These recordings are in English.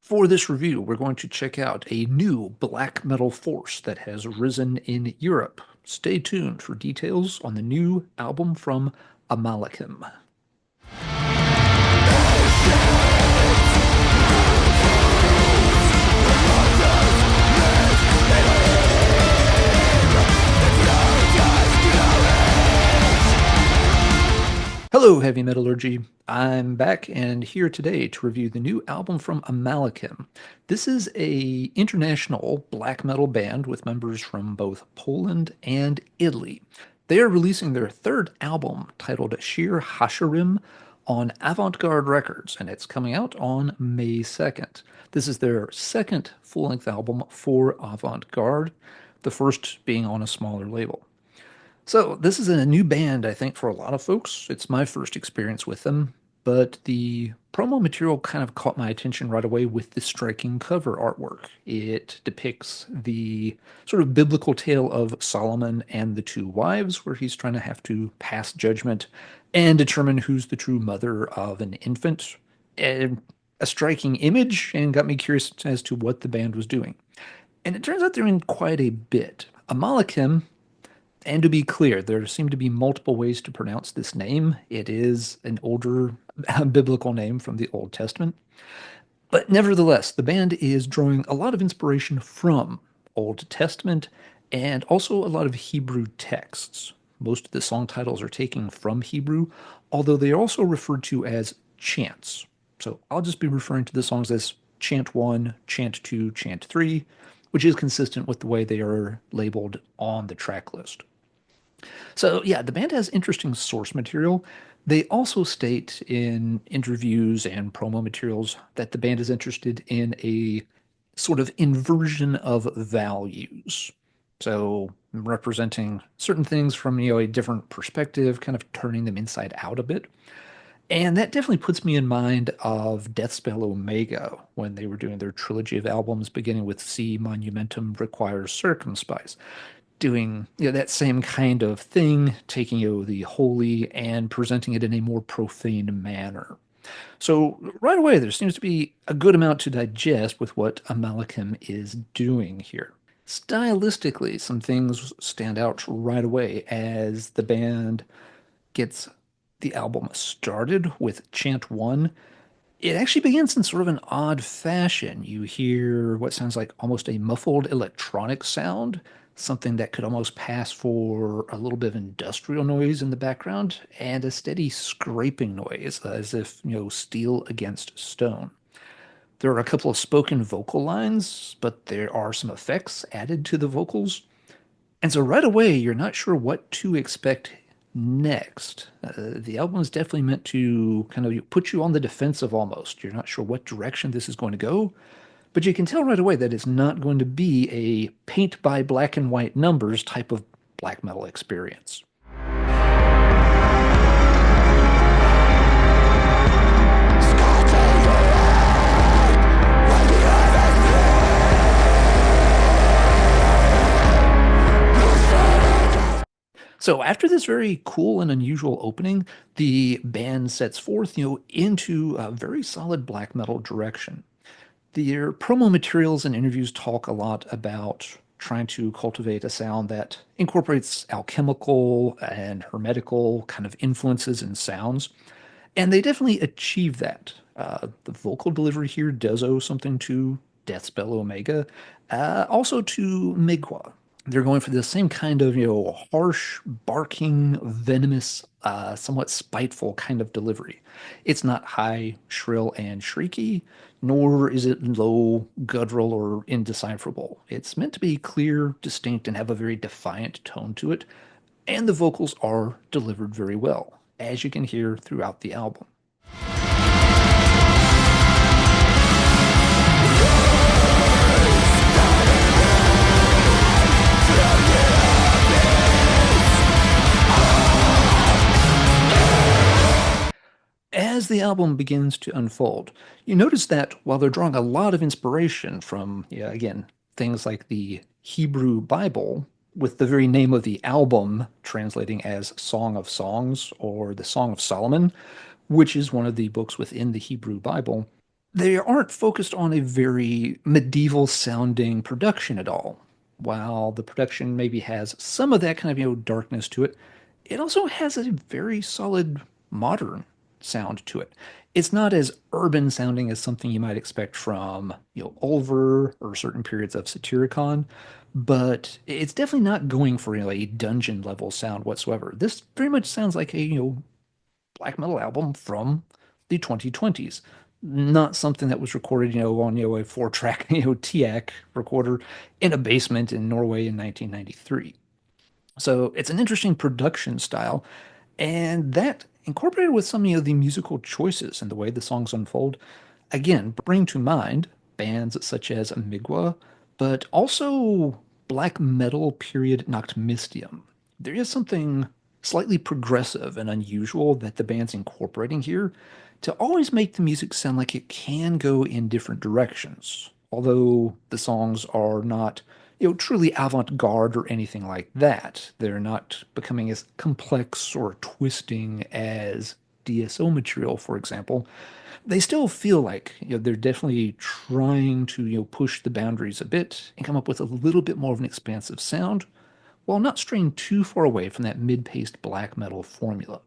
For this review, we're going to check out a new black metal force that has risen in Europe. Stay tuned for details on the new album from Amalekim. Hello, Heavy Metallurgy. I'm back and here today to review the new album from Amalekim. This is a international black metal band with members from both Poland and Italy. They are releasing their third album titled Shir Hashirim on Avant-Garde Records, and it's coming out on May 2nd. This is their second full-length album for Avant-Garde, the first being on a smaller label. So this is a new band, I think, for a lot of folks. It's my first experience with them, but the promo material kind of caught my attention right away with the striking cover artwork. It depicts the sort of biblical tale of Solomon and the two wives, where he's trying to have to pass judgment and determine who's the true mother of an infant. A striking image, and got me curious as to what the band was doing. And it turns out they're in quite a bit. Amalekim, and to be clear, there seem to be multiple ways to pronounce this name. It is an older biblical name from the Old Testament. But nevertheless, the band is drawing a lot of inspiration from Old Testament and also a lot of Hebrew texts. Most of the song titles are taken from Hebrew, although they are also referred to as chants. So I'll just be referring to the songs as Chant 1, Chant 2, Chant 3, which is consistent with the way they are labeled on the track list. So yeah, the band has interesting source material. They also state in interviews and promo materials that the band is interested in a sort of inversion of values. So representing certain things from, a different perspective, kind of turning them inside out a bit. And that definitely puts me in mind of Deathspell Omega when they were doing their trilogy of albums, beginning with Si Monumentum Requires Circumspice, doing that same kind of thing, taking the holy and presenting it in a more profane manner. So right away, there seems to be a good amount to digest with what Amalekim is doing here. Stylistically, some things stand out right away as the band gets the album started with Chant 1. It actually begins in sort of an odd fashion. You hear what sounds like almost a muffled electronic sound, something that could almost pass for a little bit of industrial noise in the background, and a steady scraping noise, as if, steel against stone. There are a couple of spoken vocal lines, but there are some effects added to the vocals. And so right away, you're not sure what to expect next. The album is definitely meant to kind of put you on the defensive almost. You're not sure what direction this is going to go, but you can tell right away that it's not going to be a paint by black and white numbers type of black metal experience. So after this very cool and unusual opening, the band sets forth, into a very solid black metal direction. Their promo materials and interviews talk a lot about trying to cultivate a sound that incorporates alchemical and hermetical kind of influences and sounds. And they definitely achieve that. The vocal delivery here does owe something to Deathspell Omega, also to Migwa. They're going for the same kind of, harsh, barking, venomous, somewhat spiteful kind of delivery. It's not high, shrill, and shrieky, nor is it low, guttural, or indecipherable. It's meant to be clear, distinct, and have a very defiant tone to it, and the vocals are delivered very well, as you can hear throughout the album. As the album begins to unfold, you notice that while they're drawing a lot of inspiration from, again, things like the Hebrew Bible, with the very name of the album translating as Song of Songs or the Song of Solomon, which is one of the books within the Hebrew Bible, They aren't focused on a very medieval sounding production at all. While the production maybe has some of that kind of, darkness to it, it also has a very solid modern sound to it. It's not as urban sounding as something you might expect from, Ulver or certain periods of Satyricon, but it's definitely not going for, a dungeon level sound whatsoever. This very much sounds like a, black metal album from the 2020s. Not something that was recorded, on a four-track, TAC recorder in a basement in Norway in 1993. So it's an interesting production style, and that incorporated with some of the musical choices and the way the songs unfold, again, bring to mind bands such as Amigua, but also black metal period Noctmistium. There is something slightly progressive and unusual that the band's incorporating here to always make the music sound like it can go in different directions. Although the songs are not, truly avant-garde or anything like that. They're not becoming as complex or twisting as DSO material, for example. They still feel like, they're definitely trying to, push the boundaries a bit and come up with a little bit more of an expansive sound while not straying too far away from that mid-paced black metal formula.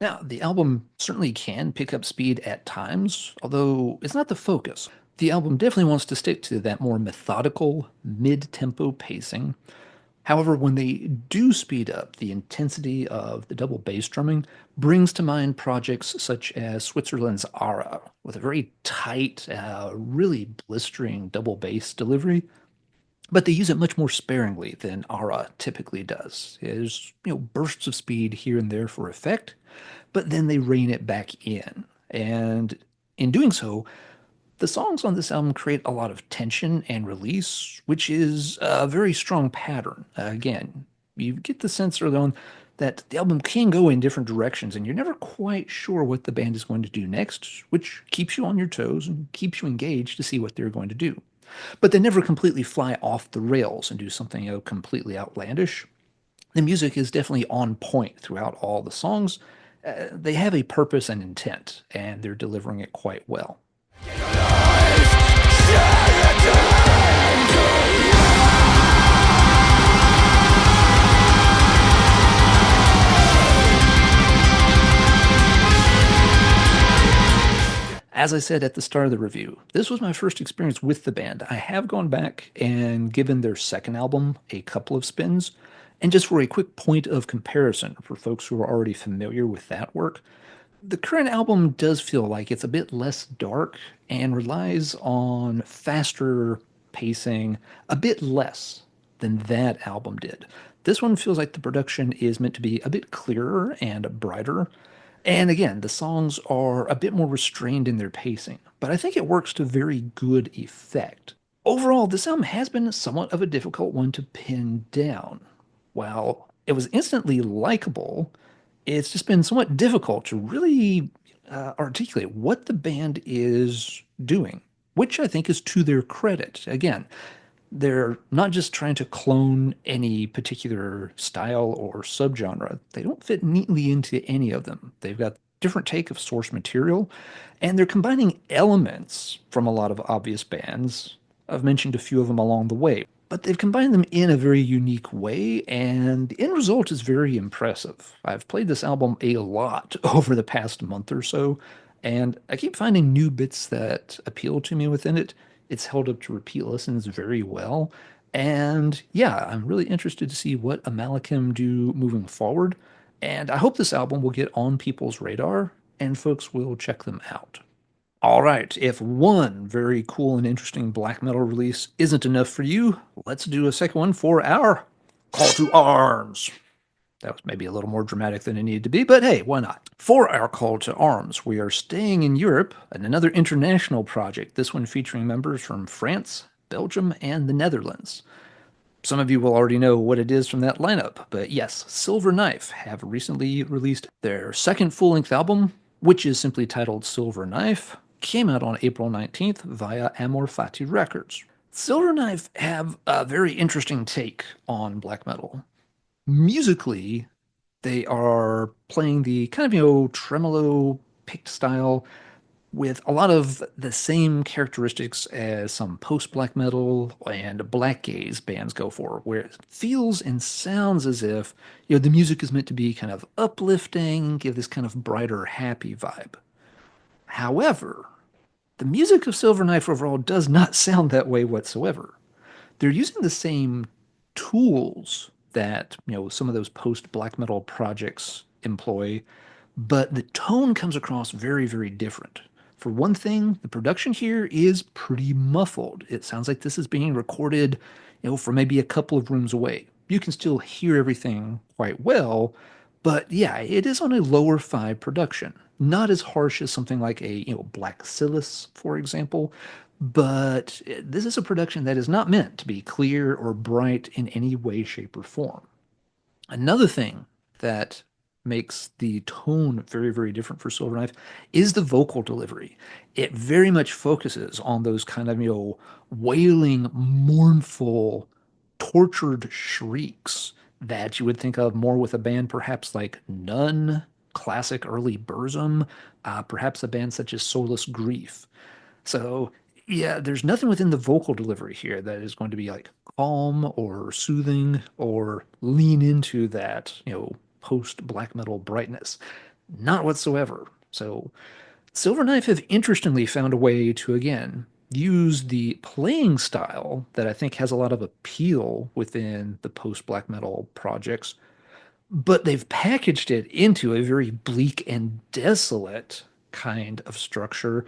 Now, the album certainly can pick up speed at times, although it's not the focus. The album definitely wants to stick to that more methodical, mid tempo pacing. However, when they do speed up, the intensity of the double bass drumming brings to mind projects such as Switzerland's Ara, with a very tight, really blistering double bass delivery. But they use it much more sparingly than Ara typically does. There's, bursts of speed here and there for effect, but then they rein it back in. And in doing so, the songs on this album create a lot of tension and release, which is a very strong pattern. Again, you get the sense early on that the album can go in different directions, and you're never quite sure what the band is going to do next, which keeps you on your toes and keeps you engaged to see what they're going to do. But they never completely fly off the rails and do something, completely outlandish. The music is definitely on point throughout all the songs. They have a purpose and intent, and they're delivering it quite well. As I said at the start of the review, this was my first experience with the band. I have gone back and given their second album a couple of spins. And just for a quick point of comparison for folks who are already familiar with that work, the current album does feel like it's a bit less dark and relies on faster pacing a bit less than that album did. This one feels like the production is meant to be a bit clearer and brighter. And again, the songs are a bit more restrained in their pacing, but I think it works to very good effect. Overall, this album has been somewhat of a difficult one to pin down. While it was instantly likable, it's just been somewhat difficult to really articulate what the band is doing, which I think is to their credit. Again, they're not just trying to clone any particular style or subgenre. They don't fit neatly into any of them. They've got different take of source material, and they're combining elements from a lot of obvious bands. I've mentioned a few of them along the way, but they've combined them in a very unique way, and the end result is very impressive. I've played this album a lot over the past month or so, and I keep finding new bits that appeal to me within it. It's held up to repeat listens very well. And yeah, I'm really interested to see what Amalekim do moving forward. And I hope this album will get on people's radar and folks will check them out. All right, if one very cool and interesting black metal release isn't enough for you, let's do a second one for our call to arms. That was maybe a little more dramatic than it needed to be, but hey, why not? For our call to arms, we are staying in Europe and another international project, this one featuring members from France, Belgium, and the Netherlands. Some of you will already know what it is from that lineup, but yes, Silver Knife have recently released their second full-length album, which is simply titled Silver Knife. came out on April 19th via Amor Fati Records. Silverknife have a very interesting take on black metal. Musically, they are playing the kind of, tremolo picked style with a lot of the same characteristics as some post black metal and black gaze bands go for, where it feels and sounds as if, the music is meant to be kind of uplifting, give this kind of brighter, happy vibe. However, the music of Silverknife overall does not sound that way whatsoever. They're using the same tools that, some of those post black metal projects employ, but the tone comes across very, very different. For one thing, the production here is pretty muffled. It sounds like this is being recorded, from maybe a couple of rooms away. You can still hear everything quite well, but yeah, it is on a lower five production. Not as harsh as something like a, Black Silas, for example, but this is a production that is not meant to be clear or bright in any way, shape, or form. Another thing that makes the tone very, very different for Silverknife is the vocal delivery. It very much focuses on those kind of, wailing, mournful, tortured shrieks that you would think of more with a band perhaps like Nun, classic early Burzum, perhaps a band such as Soulless Grief. So, yeah, there's nothing within the vocal delivery here that is going to be like calm or soothing or lean into that, post black metal brightness. Not whatsoever. So, Silverknife have interestingly found a way to, again, use the playing style that I think has a lot of appeal within the post black metal projects, but they've packaged it into a very bleak and desolate kind of structure,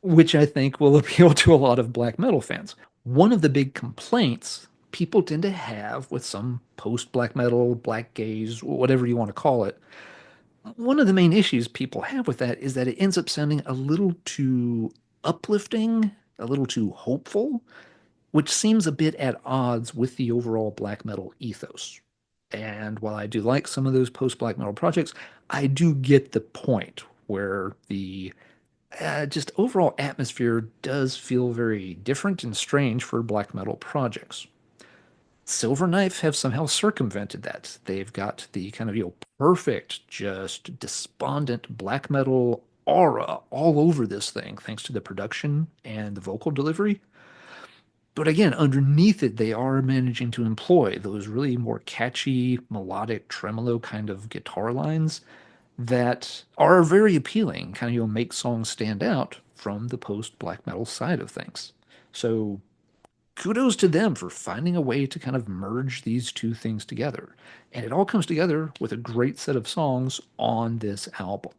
which I think will appeal to a lot of black metal fans. One of the big complaints people tend to have with some post black metal, black gaze, whatever you want to call it, one of the main issues people have with that is that it ends up sounding a little too uplifting, a little too hopeful, which seems a bit at odds with the overall black metal ethos. And while I do like some of those post black metal projects, I do get the point where the just overall atmosphere does feel very different and strange for black metal projects. Silverknife have somehow circumvented that. They've got the kind of, perfect, just despondent black metal aura all over this thing, thanks to the production and the vocal delivery. But again, underneath it, they are managing to employ those really more catchy, melodic, tremolo kind of guitar lines that are very appealing, kind of, make songs stand out from the post black metal side of things. So kudos to them for finding a way to kind of merge these two things together. And it all comes together with a great set of songs on this album.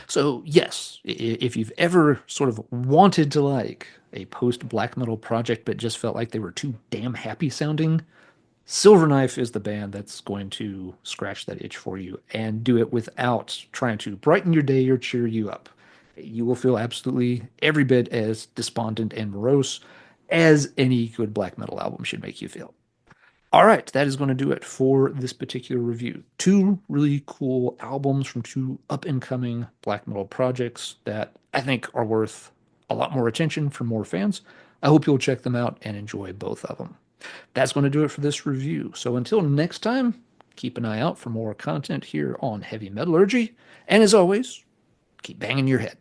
So, yes, if you've ever sort of wanted to like a post black metal project but just felt like they were too damn happy sounding, Silverknife is the band that's going to scratch that itch for you and do it without trying to brighten your day or cheer you up. You will feel absolutely every bit as despondent and morose as any good black metal album should make you feel. All right, that is going to do it for this particular review. Two really cool albums from two up-and-coming black metal projects that I think are worth a lot more attention from more fans. I hope you'll check them out and enjoy both of them. That's going to do it for this review. So until next time, keep an eye out for more content here on Heavy Metallurgy. And as always, keep banging your head.